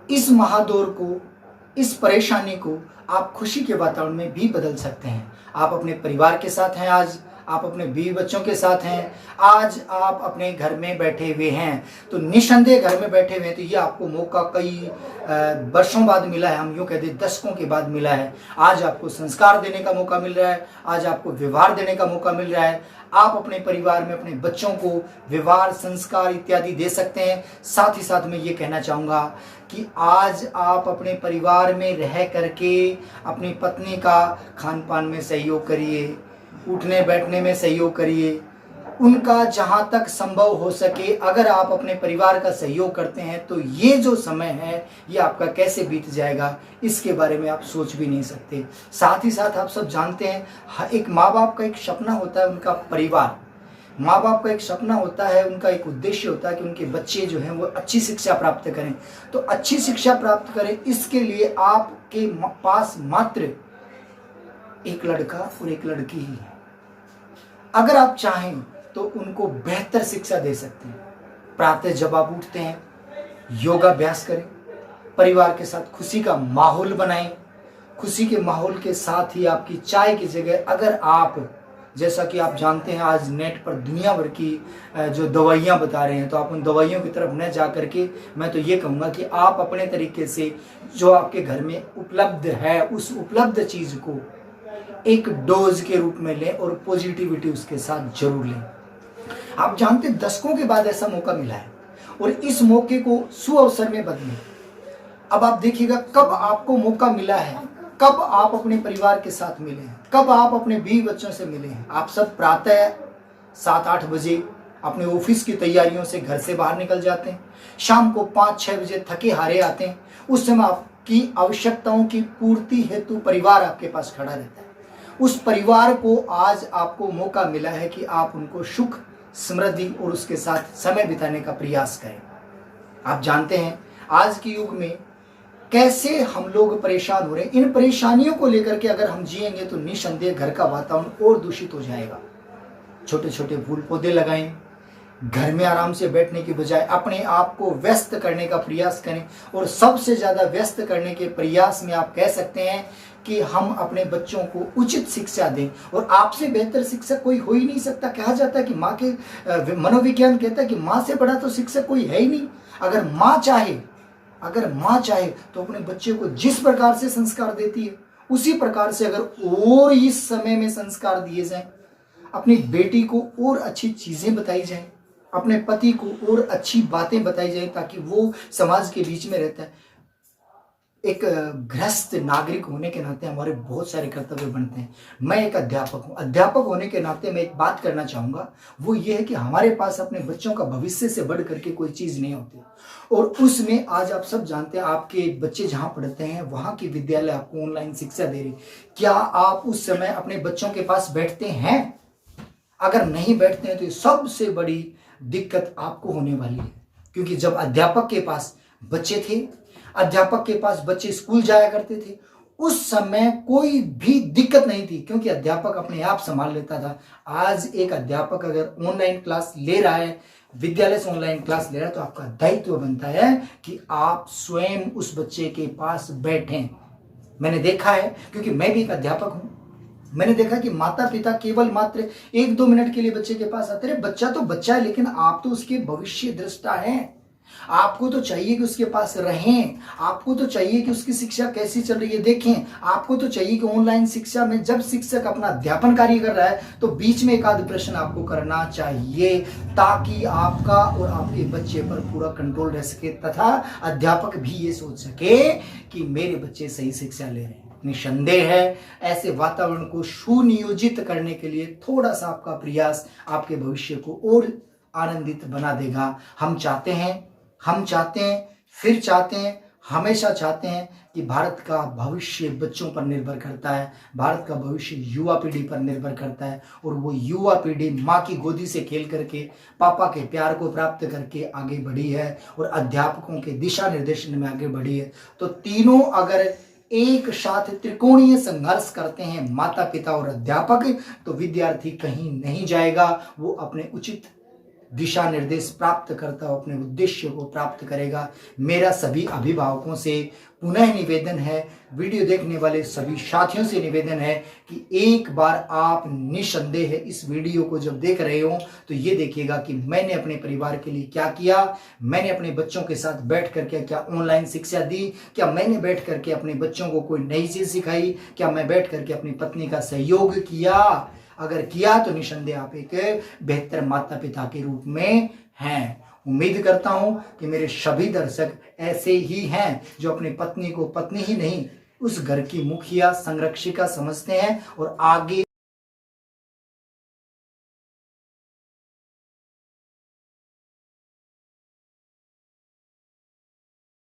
इस महादौर को, इस परेशानी को आप खुशी के वातावरण में भी बदल सकते हैं। आप अपने परिवार के साथ हैं आज, आप अपने बीवी बच्चों के साथ हैं, आज आप अपने घर में बैठे हुए हैं, तो निस्संदेह घर में बैठे हुए हैं, तो ये आपको मौका कई वर्षों बाद मिला है, हम यूँ कह दें दशकों के बाद मिला है। आज आपको संस्कार देने का मौका मिल रहा है, आज आपको व्यवहार देने का मौका मिल रहा है। आप अपने परिवार में अपने बच्चों को व्यवहार, संस्कार इत्यादि दे सकते हैं। साथ ही साथ मैं ये कहना चाहूँगा कि आज आप अपने परिवार में रह करके अपनी पत्नी का खान पान में सहयोग करिए, उठने बैठने में सहयोग करिए, उनका जहाँ तक संभव हो सके अगर आप अपने परिवार का सहयोग करते हैं तो ये जो समय है ये आपका कैसे बीत जाएगा इसके बारे में आप सोच भी नहीं सकते। साथ ही साथ आप सब जानते हैं एक माँ बाप का एक सपना होता है उनका परिवार, माँ बाप का एक सपना होता है, उनका एक उद्देश्य होता है कि उनके बच्चे जो हैं वो अच्छी शिक्षा प्राप्त करें। तो अच्छी शिक्षा प्राप्त करें इसके लिए आपके पास मात्र एक लड़का और एक लड़की ही है। अगर आप चाहें तो उनको बेहतर शिक्षा दे सकते हैं। प्रातः जब आप उठते हैं योगाभ्यास करें, परिवार के साथ खुशी का माहौल बनाएं। खुशी के माहौल के साथ ही आपकी चाय की जगह अगर आप, जैसा कि आप जानते हैं आज नेट पर दुनिया भर की जो दवाइयाँ बता रहे हैं, तो आप उन दवाइयों की तरफ न जा करके मैं तो ये कहूँगा कि आप अपने तरीके से जो आपके घर में उपलब्ध है उस उपलब्ध चीज़ को एक डोज के रूप में लें और पॉजिटिविटी उसके साथ जरूर लें। आप जानते हैं दशकों के बाद ऐसा मौका मिला है और इस मौके को सुअवसर में बदलें। अब आप देखिएगा कब आपको मौका मिला है, कब आप अपने परिवार के साथ मिले हैं, कब आप अपने बीवी बच्चों से मिले हैं। आप सब प्रातः 7-8 बजे अपने ऑफिस की तैयारियों से घर से बाहर निकल जाते हैं, शाम को 5-6 बजे थके हारे आते हैं। उस समय आपकी आवश्यकताओं की पूर्ति हेतु परिवार आपके पास खड़ा रहता है। उस परिवार को आज आपको मौका मिला है कि आप उनको सुख, समृद्धि और उसके साथ समय बिताने का प्रयास करें। आप जानते हैं आज के युग में कैसे हम लोग परेशान हो रहे हैं। इन परेशानियों को लेकर के अगर हम जिएंगे तो निस्संदेह घर का वातावरण और दूषित हो जाएगा। छोटे छोटे फूल पौधे लगाएं, घर में आराम से बैठने की बजाय अपने आप को व्यस्त करने का प्रयास करें। और सबसे ज़्यादा व्यस्त करने के प्रयास में आप कह सकते हैं कि हम अपने बच्चों को उचित शिक्षा दें, और आपसे बेहतर शिक्षक कोई हो ही नहीं सकता। कहा जाता है कि माँ के मनोविज्ञान कहता है कि माँ से बड़ा तो शिक्षक कोई है ही नहीं। अगर माँ चाहे तो अपने बच्चे को जिस प्रकार से संस्कार देती है उसी प्रकार से अगर और इस समय में संस्कार दिए जाएं, अपनी बेटी को और अच्छी चीजें बताई जाएं, अपने पति को और अच्छी बातें बताई जाए ताकि वो समाज के बीच में रहता है। एक गृहस्थ नागरिक होने के नाते हमारे बहुत सारे कर्तव्य बनते हैं। मैं एक अध्यापक हूँ, अध्यापक होने के नाते मैं एक बात करना चाहूँगा, वो ये है कि हमारे पास अपने बच्चों का भविष्य से बढ़ करके कोई चीज़ नहीं होती। और उसमें आज आप सब जानते हैं आपके बच्चे जहाँ पढ़ते हैं वहाँ की विद्यालय आपको ऑनलाइन शिक्षा दे रही। क्या आप उस समय अपने बच्चों के पास बैठते हैं? अगर नहीं बैठते हैं तो सबसे बड़ी दिक्कत आपको होने वाली है। क्योंकि जब अध्यापक के पास बच्चे थे, अध्यापक के पास बच्चे स्कूल जाया करते थे, उस समय कोई भी दिक्कत नहीं थी क्योंकि अध्यापक अपने आप संभाल लेता था। आज एक अध्यापक अगर ऑनलाइन क्लास ले रहा है, विद्यालय से ऑनलाइन क्लास ले रहा है, तो आपका दायित्व बनता है कि आप स्वयं उस बच्चे के पास बैठें। मैंने देखा है, क्योंकि मैं भी एक अध्यापक हूं, मैंने देखा कि माता पिता केवल मात्र 1-2 मिनट के लिए बच्चे के पास आते रहे। बच्चा तो बच्चा है, लेकिन आप तो उसके भविष्य दृष्टा हैं। आपको तो चाहिए कि उसके पास रहें, आपको तो चाहिए कि उसकी शिक्षा कैसी चल रही है देखें, आपको तो चाहिए कि ऑनलाइन शिक्षा में जब शिक्षक अपना अध्यापन कार्य कर रहा है तो बीच में एक आध प्रश्न आपको करना चाहिए ताकि आपका और आपके बच्चे पर पूरा कंट्रोल रह सके, तथा अध्यापक भी ये सोच सके कि मेरे बच्चे सही शिक्षा ले रहे हैं। निसंदेह है ऐसे वातावरण को सुनियोजित करने के लिए थोड़ा सा आपका प्रयास आपके भविष्य को और आनंदित बना देगा। हम चाहते हैं, फिर चाहते हैं, हमेशा चाहते हैं कि भारत का भविष्य बच्चों पर निर्भर करता है, भारत का भविष्य युवा पीढ़ी पर निर्भर करता है। और वो युवा पीढ़ी माँ की गोदी से खेल करके पापा के प्यार को प्राप्त करके आगे बढ़ी है और अध्यापकों के दिशा निर्देशन में आगे बढ़ी है। तो तीनों अगर एक साथ त्रिकोणीय संघर्ष करते हैं, माता पिता और अध्यापक, तो विद्यार्थी कहीं नहीं जाएगा। वो अपने उचित दिशा निर्देश प्राप्त करता हो अपने उद्देश्य को प्राप्त करेगा। मेरा सभी अभिभावकों से पुनः निवेदन है, वीडियो देखने वाले सभी साथियों से निवेदन है कि एक बार आप निसंदेह इस वीडियो को जब देख रहे हो तो ये देखिएगा कि मैंने अपने परिवार के लिए क्या किया, मैंने अपने बच्चों के साथ बैठ करके क्या ऑनलाइन शिक्षा दी, क्या मैंने बैठ करके अपने बच्चों को कोई नई चीज सिखाई, क्या मैं बैठ करके अपनी पत्नी का सहयोग किया। अगर किया तो निसंदेह आप एक बेहतर माता पिता के रूप में हैं। उम्मीद करता हूं कि मेरे सभी दर्शक ऐसे ही हैं जो अपनी पत्नी को पत्नी ही नहीं उस घर की मुखिया संरक्षिका समझते हैं और आगे